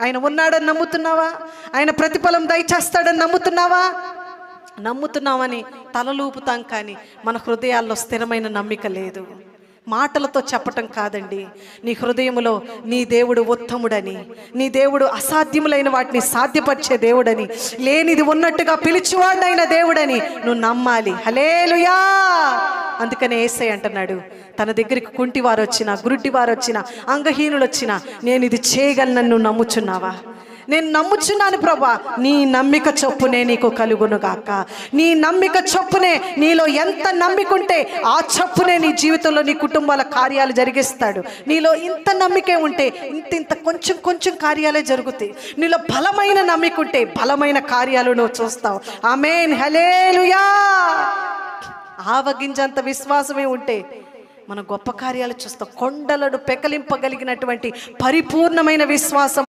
ఆయన ఉన్నాడని నమ్ముతున్నావా? ఆయన ప్రతిఫలం దయచేస్తాడని నమ్ముతున్నావా? నమ్ముతున్నామని తలలూపుతాం, కానీ మన హృదయాల్లో స్థిరమైన నమ్మిక లేదు. మాటలతో చెప్పటం కాదండి, నీ హృదయములో నీ దేవుడు ఉత్తముడని, నీ దేవుడు అసాధ్యములైన వాటిని సాధ్యపరిచే దేవుడని, లేనిది ఉన్నట్టుగా పిలిచివాడైన దేవుడని నువ్వు నమ్మాలి. హల్లెలూయా. అందుకనే యేసయ్య అంటున్నాడు, తన దగ్గరికి కుంటివారు వచ్చినా, గురుడివారు వచ్చినా, అంగహీనులు వచ్చినా, నేను ఇది చేయగలనని నువ్వు నమ్ముచున్నావా? నేను నమ్ముచున్నాను ప్రభా, నీ నమ్మిక చొప్పునే నీకు కలుగునుగాక. నీ నమ్మిక చొప్పునే, నీలో ఎంత నమ్మికుంటే ఆ చొప్పునే నీ జీవితంలో నీ కుటుంబాల కార్యాలు జరిగిస్తాడు. నీలో ఇంత నమ్మికే ఉంటే ఇంత కొంచెం కొంచెం కార్యాలే జరుగుతాయి. నీలో బలమైన నమ్మికుంటే బలమైన కార్యాలు నువ్వు చూస్తావు. ఆమేన్, హల్లెలూయా. ఆవగింజంత విశ్వాసమే ఉంటే మనం గొప్ప కార్యాలు చూస్తాం. కొండలను పెకలింపగలిగినటువంటి పరిపూర్ణమైన విశ్వాసం